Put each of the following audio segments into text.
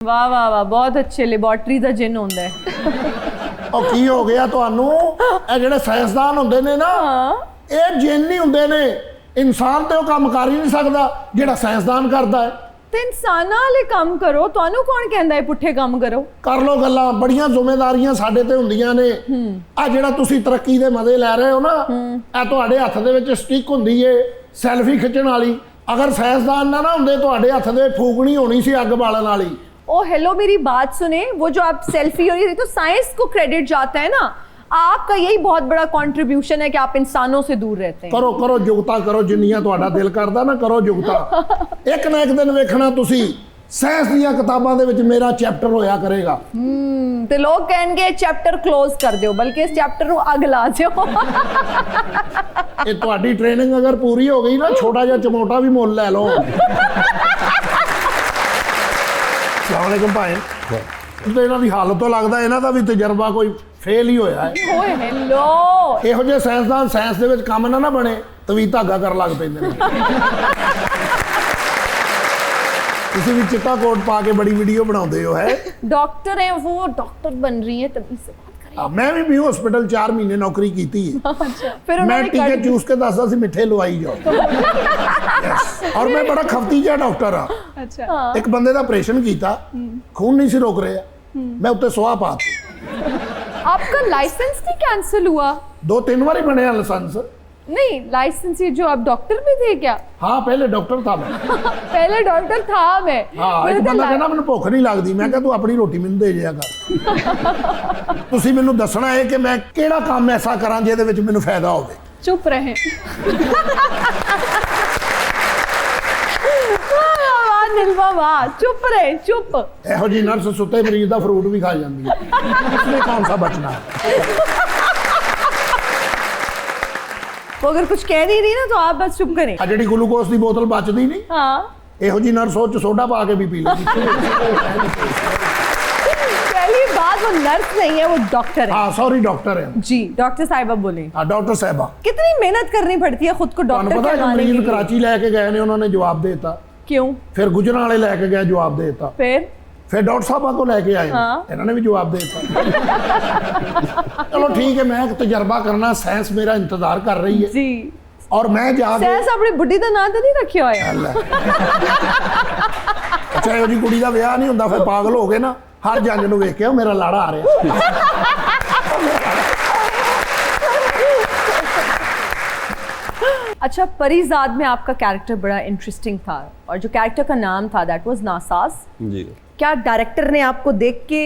वाह वाह वाह, बहुत अच्छे। ਲੈਬੋਰਟਰੀ ਦਾ ਜਿੰਨ ਹੁੰਦਾ ਹੈ। ਉਹ ਕੀ ਹੋ ਗਿਆ ਤੁਹਾਨੂੰ? ਇਹ ਜਿਹੜੇ ਸਾਇੰਸਦਾਨ ਹੁੰਦੇ ਨੇ ਨਾ, ਇਹ ਜਿੰਨ ਨਹੀਂ ਹੁੰਦੇ ਨੇ। ਇਨਸਾਨ ਤੇ ਉਹ ਕੰਮ ਕਰ ਹੀ ਨਹੀਂ ਸਕਦਾ ਜਿਹੜਾ ਸਾਇੰਸਦਾਨ ਕਰਦਾ ਹੈ। ਤੇ ਇਨਸਾਨਾਂ ਵਾਲੇ ਕੰਮ ਕਰੋ, ਤੁਹਾਨੂੰ ਕੌਣ ਕਹਿੰਦਾ ਹੈ ਪੁੱਠੇ ਕੰਮ ਕਰੋ? ਕਰ ਲੋ ਗੱਲਾਂ, ਬੜੀਆਂ ਜ਼ਿੰਮੇਵਾਰੀਆਂ ਸਾਡੇ ਤੇ ਹੁੰਦੀਆਂ ਨੇ। ਆ ਜਿਹੜਾ ਤੁਸੀਂ ਤਰੱਕੀ ਦੇ ਮਜ਼ੇ ਲੈ ਰਹੇ ਹੋ ਨਾ, ਇਹ ਤੁਹਾਡੇ ਹੱਥ ਦੇ ਵਿੱਚ ਸਟਿਕ ਹੁੰਦੀ ਏ ਸੈਲਫੀ ਖਿੱਚਣ ਵਾਲੀ। ਅਗਰ ਸਾਇੰਸਦਾਨ ਨਾ ਹੁੰਦੇ ਤੁਹਾਡੇ ਹੱਥ ਦੇ ਫੂਕਣੀ ਹੋਣੀ ਸੀ ਅੱਗ ਬਾਲਣ ਵਾਲੀ। ओ हेलो, मेरी बात सुने। वो जो आप सेल्फी हो रही थी तो साइंस को क्रेडिट जाता है ना। आपका यही बहुत बड़ा कंट्रीब्यूशन है कि आप इंसानों से दूर रहते हैं। करो करो जुगता करो, जिन्नियां तुहाडा दिल करदा ना करो जुगता। एक ना एक दिन वेखना तुसी साइंस दीयां किताबां दे विच मेरा चैप्टर होया करेगा। ते लोग कहेंगे चैप्टर क्लोज कर दो, बल्कि इस चैप्टर को अग ला दो। ये तुहाडी ट्रेनिंग अगर पूरी हो गई ना, छोटा जिहा चमोटा भी मुल लै लो। अस्सलामुअलैकुम भाई। तो इन्हां दी हालत तो लगदा इन्हां दा भी तजर्बा कोई फेल ही होया है। ओए हेलो, ਇਹੋ ਜਿਹੇ ਸਾਇੰਸਦਾਨ ਸਾਇੰਸ ਦੇ ਵਿੱਚ ਕੰਮ ਨਾ ਬਣੇ ਤਵੀ ਧਾਗਾ ਕਰਨ ਲੱਗ ਪੈਂਦੇ ਨੇ। ਤੁਸੀਂ ਵੀ ਚਿੱਟਾ ਕੋਟ ਪਾ ਕੇ ਬੜੀ ਵੀਡੀਓ ਬਣਾਉਂਦੇ ਹੋ ਹੈ। डॉक्टर है वो, डॉक्टर बन रही है, तभी से बात करें। मैं भी हॉस्पिटल 4 महीने नौकरी की थी। फिर मैं उन्होंने टीके कर चूस के दसदा सी मिठे लवाई जाओ। और मैं बड़ा खफती जिहा डॉक्टर हाँ। अच्छा, एक बंदे का ऑपरेशन किया, खून नहीं सी रोक रहा, मैं उत्ते सुहा पाती। आपका लाइसेंस नहीं कैंसिल हुआ? 2-3 बार बनया लाइसेंस। नहीं, लाइसेंस ये जो आप डॉक्टर भी थे क्या? हाँ, पहले डॉक्टर था मैं। पहले डॉक्टर था मैं। हाँ, एक बंदा कहना मैंने भुख नहीं लगती, मैं कहा तू अपनी रोटी मैनूं दे जाया कर। तुसीं मैनूं दसना है कि मैं किहड़ा काम ऐसा करां जिहदे विच मैनूं फायदा होवे। चुप रहे। दिलवा वाह, चुप रहे, चुप। ਇਹੋ ਜੀ ਨਰਸ ਸੁੱਤੇ ਮਰੀਜ਼ ਦਾ ਫਰੂਟ ਵੀ ਖਾ ਜਾਂਦੀ ਹੈ। इसमें कौन सा बचना है? वो अगर कुछ कह नहीं रही ना तो आप बस चुप करें। ਆ ਜਿਹੜੀ ਗਲੂਕੋਸ ਦੀ ਬੋਤਲ ਬਚਦੀ ਨਹੀਂ, हाँ, ਇਹੋ ਜੀ ਨਰਸ ਉਹ ਚ ਸੋਡਾ ਪਾ ਕੇ ਵੀ ਪੀ ਲੈਂਦੀ। पहली बात वो नर्स नहीं है, वो डॉक्टर है। हाँ, सॉरी डॉक्टर है। जी, डॉक्टर साहिबा बोले। हाँ, डॉक्टर साहबा। कितनी मेहनत करनी पड़ती है खुद को ਤੁਹਾਨੂੰ डॉक्टर ਪਤਾ ਹੈ कहलाने के ਮਰੀਜ਼ लिए। कराची ਲੈ ਕੇ ਗਏ ਨੇ, ਉਹਨਾਂ ਨੇ ਜਵਾਬ ਦੇ ਦਿੱਤਾ। क्यों? ਫਿਰ ਗੁਜਰਾਂ ਵਾਲੇ ਲੈ ਕੇ ਗਏ, ਜਵਾਬ ਦੇ ਦਿੱਤਾ। ਫਿਰ ਡਾਕਟਰ ਸਾਹਿਬਾ ਕੋ ਲੈ ਕੇ ਆਏ, ਇਹਨਾਂ ਨੇ ਵੀ ਜਵਾਬ ਦੇ ਦਿੱਤਾ। ਚਲੋ ਠੀਕ ਹੈ, ਮੈਂ ਇੱਕ ਤਜਰਬਾ ਕਰਨਾ, ਸਾਇੰਸ ਮੇਰਾ ਇੰਤਜ਼ਾਰ ਕਰ ਰਹੀ ਹੈ। जी, और मैं जाके सैस अपनी बुढ़ी का नाम तो नहीं रखा होया? ਅੱਛਾ, ਇਹੋ ਜੀ ਕੁੜੀ ਦਾ ਵਿਆਹ ਨਹੀਂ ਹੁੰਦਾ, ਫਿਰ ਪਾਗਲ ਹੋ ਗਏ ਨਾ। ਹਰ ਜੰਜ ਨੂੰ ਵੇਖ ਕੇ ਉਹ ਮੇਰਾ ਲਾੜਾ ਆ ਰਿਹਾ। अच्छा, परीजाद में आपका कैरेक्टर बड़ा इंटरेस्टिंग था, और जो कैरेक्टर का नाम था दैट वाज नासाज। जी, क्या डायरेक्टर ने आपको देख के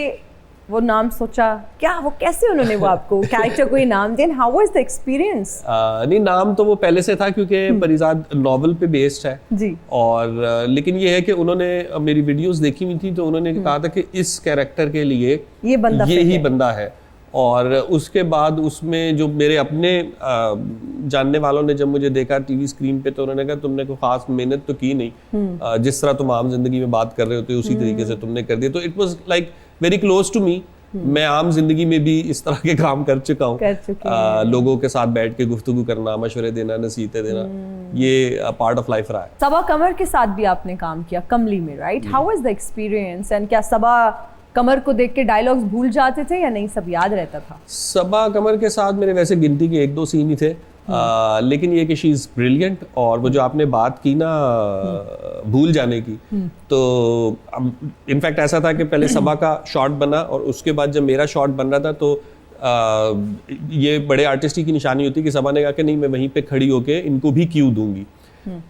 वो नाम सोचा? क्या वो कैसे उन्होंने वो आपको कैरेक्टर को ये नाम दिया? How was the experience? नहीं, नाम तो वो पहले से था क्योंकि परिजाद नॉवल पे बेस्ड है जी। और लेकिन ये है कि उन्होंने मेरी वीडियोस देखी हुई थी तो उन्होंने कहा था कि इस कैरेक्टर के लिए ये बंदा ये fit ही है। बंदा है। और उसके बाद उसमें जो मेरे अपने जानने वालों ने जब मुझे देखा टीवी स्क्रीन पे तो उन्होंने कहा तुमने कोई खास मेहनत तो की नहीं, जिस तरह तुम आम जिंदगी में बात कर रहे होते उसी तरीके से तुमने कर दिया। तो it was like very close to me. मैं आम जिंदगी में भी इस तरह के काम कर चुका हूँ। लोगों के साथ बैठ के गुफ्तगू करना, मशवरे देना, नसीहतें देना, ये पार्ट ऑफ लाइफ रहा है। सबा कमर के साथ भी आपने काम किया कमली में, right? How was the experience? And क्या सबा कमर को देख के डायलॉग्स भूल जाते थे या नहीं, सब याद रहता था? सबा कमर के साथ मेरे वैसे गिनती के 1-2 सीन ही थे, लेकिन ये कि शी इज़ ब्रिलियंट। और वो जो आपने बात की ना भूल जाने की, तो इनफैक्ट ऐसा था कि पहले सबा का शॉट बना और उसके बाद जब मेरा शॉट बन रहा था तो ये बड़े आर्टिस्ट की निशानी होती है कि सबा ने कहा कि नहीं मैं वहीं पे खड़ी होके इनको भी क्यू दूंगी।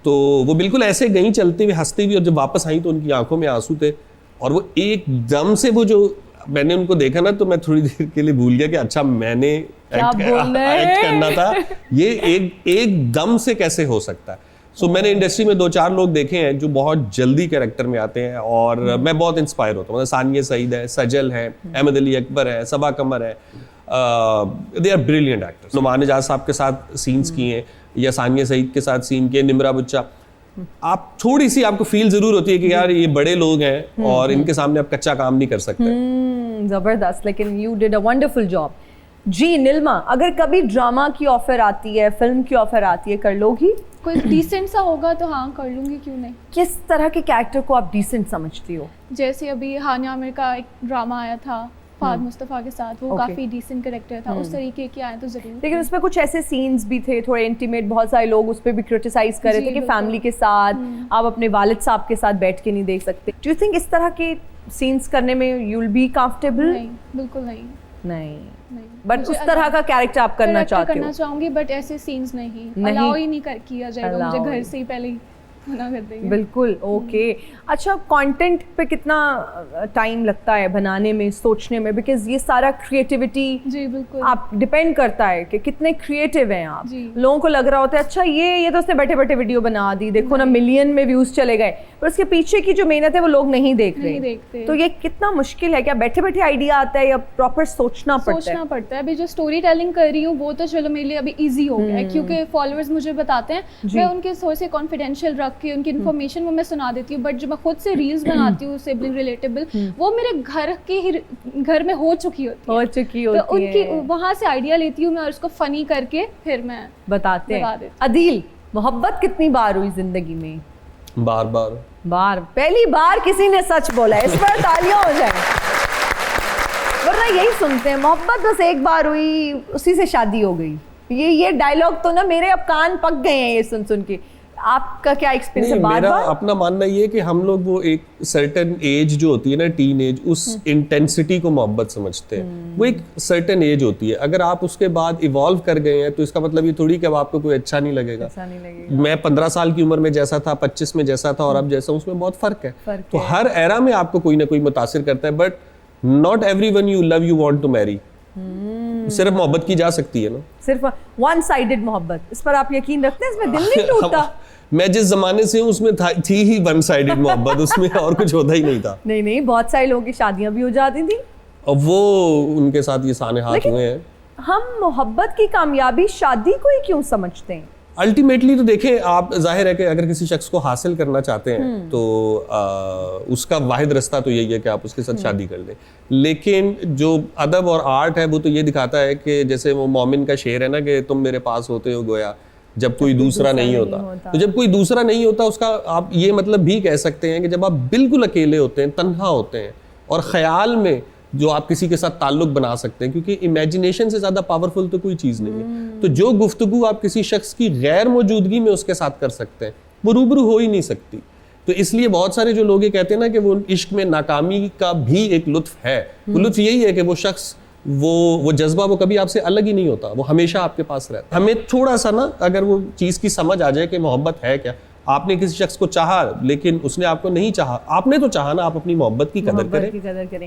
तो वो बिल्कुल ऐसे गई चलती हुई हंसती हुई, और जब वापस आई तो उनकी आंखों में आंसू थे और वो एकदम से वो जो मैंने उनको देखा ना तो मैं थोड़ी देर के लिए भूल गया कि अच्छा मैंने एक्ट करना था, ये एकदम से कैसे हो सकता है। सो मैंने इंडस्ट्री में 2-4 लोग देखे हैं जो बहुत जल्दी कैरेक्टर में आते हैं और मैं बहुत इंस्पायर होता हूँ। मतलब सानिया सईद है, सजल है, अहमद अली अकबर है, सबा कमर है, they are brilliant actors. Noman Ejaz साहब के साथ सीन्स किए हैं या सानिया सईद के साथ सीन किए, निमरा बुच्चा। आप थोड़ी सी आपको फील जरूर होती है कि यार ये बड़े लोग हैं और इनके सामने आप कच्चा काम नहीं कर सकते। जबरदस्त, लेकिन you did a wonderful job. जी नीलमा, अगर कभी ड्रामा की ऑफर आती है, फिल्म की ऑफर आती है, कर लोगी? कोई डिसेंट सा होगा तो हाँ कर लूँगी, क्यों नहीं। किस तरह के कैरेक्टर को आप डिसेंट समझती हो? जैसे अभी हानिया आमिर का एक ड्रामा आया था फहद मुस्तफ़ा के साथ, वो Okay. काफ़ी डिसेंट कैरेक्टर था, उस तरीके के आए तो ज़रूर। लेकिन उसमें कुछ ऐसे सीन्स भी थे थोड़े इंटीमेट, बहुत सारे लोग उस पर भी क्रिटिसाइज कर रहे जी, थे कि बिल्कुल। फैमिली के साथ आप अपने वालिद साहब के साथ बैठ के नहीं देख सकते। डू यू थिंक इस तरह के सीन्स करने में यू विल बी कंफर्टेबल? नहीं, बिल्कुल नहीं। नहीं, नहीं। बट मुझे उस तरह का कैरेक्टर आप करना character चाहते करना हो? चाहूँगी, बट ऐसे सीन्स नहीं नहीं। अलाउ ही नहीं किया जाएगा, Allow मुझे घर नहीं। से ही पहले ही मना कर देंगे। बिल्कुल, ओके। अच्छा, कंटेंट पे कितना टाइम लगता है बनाने में, सोचने में? बिकॉज ये सारा क्रिएटिविटी जी बिल्कुल। आप डिपेंड करता है कि कितने क्रिएटिव हैं आप। जी। लोगों को लग रहा होता है अच्छा ये तो उसने बैठे बैठे वीडियो बना दी, देखो ना मिलियन में व्यूज चले गए, पर उसके पीछे की जो मेहनत है वो लोग नहीं देख नहीं रहे। देखते। तो ये कितना मुश्किल है? क्या बैठे बैठे आइडिया आता है या प्रॉपर सोचना पड़ता सोचना है? पड़ता है। अभी जो स्टोरी टेलिंग कर रही हूँ वो तो चलो मेरे लिए अभी इजी हो गया है, क्योंकि फॉलोअर्स मुझे बताते हैं, जी। मैं उनके सोर्स से कॉन्फिडेंशियल रख के उनकी इन्फॉर्मेशन वो मैं सुना देती हूँ। बट जो मैं खुद से रील्स बनाती हूँ सिबलिंग रिलेटेबल, वो मेरे घर में हो चुकी होती है, हो चुकी तो होती उनकी है। वहाँ से आइडिया लेती हूँ मैं और उसको फनी करके फिर मैं बताते बता हैं। देती अदील, मोहब्बत कितनी बार हुई जिंदगी में? बार बार। बार? पहली बार किसी ने सच बोला है, इस पर तालियां हो जाए। वरना यही सुनते हैं मोहब्बत बस एक बार हुई, उसी से शादी हो गई। ये डायलॉग तो ना मेरे अब कान पक गए हैं ये सुन सुन के। आपका क्या एक्सपीरियंस है? नहीं, बार मेरा बार अपना मानना ये है कि हम लोग वो एक सर्टेन एज जो होती है ना, टीन एज, उस इंटेंसिटी को मोहब्बत समझते हैं। वो एक सर्टेन एज होती है। अगर आप उसके बाद इवॉल्व कर गए हैं तो इसका मतलब ये थोड़ी कि अब आपको कोई अच्छा नहीं लगेगा। ऐसा नहीं लगेगा। मैं 15 साल की उम्र में जैसा था, 25 में जैसा था और अब जैसा हूं, उसमें बहुत फर्क है। फर्क तो है। हर एरा में आपको कोई ना कोई मुतासिर करता है, but not everyone you love you want to marry. सिर्फ मोहब्बत की जा सकती है ना। सिर्फ वन साइडेड मोहब्बत, इस पर आप यकीन रखते हैं? इसमें दिल नहीं टूटता? मैं जिस जमाने से हूँ उसमें थी ही वन साइडेड मोहब्बत, उसमें और कुछ होता ही नहीं था। नहीं, बहुत सारे लोगों की शादियां भी हो जाती थी और वो उनके साथ ये साने हाथ हुए हैं। हम मोहब्बत की कामयाबी शादी को ही क्यों समझते हैं? अल्टीमेटली तो देखें, आप जाहिर है कि अगर किसी शख्स को हासिल करना चाहते हैं तो उसका वाहिद रास्ता तो यही है कि आप उसके साथ शादी कर लें। लेकिन जो अदब और आर्ट है वो तो ये दिखाता है कि जैसे वो मोमिन का शेर है ना कि तुम मेरे पास होते हो गोया जब कोई दूसरा नहीं होता। तो जब कोई दूसरा नहीं होता उसका आप ये मतलब भी कह सकते हैं कि जब आप बिल्कुल अकेले होते हैं, तन्हा होते हैं और ख्याल में जो आप किसी के साथ ताल्लुक बना सकते हैं, क्योंकि इमेजिनेशन से ज़्यादा पावरफुल तो कोई चीज़ नहीं है। तो जो गुफ्तगू आप किसी शख्स की गैर मौजूदगी में उसके साथ कर सकते हैं वो रूबरू हो ही नहीं सकती। तो इसलिए बहुत सारे जो लोग ये कहते हैं ना कि वो इश्क में नाकामी का भी एक लुत्फ है, वो लुत्फ यही है कि वो शख्स वो जज्बा वो कभी आपसे अलग ही नहीं होता, वो हमेशा आपके पास रहता है। हमें थोड़ा सा ना अगर वो चीज़ की समझ आ जाए कि मोहब्बत है क्या। आपने किसी शख्स को चाहा लेकिन उसने आपको नहीं चाहा, आपने तो चाहा ना, आप अपनी मोहब्बत की कदर करें।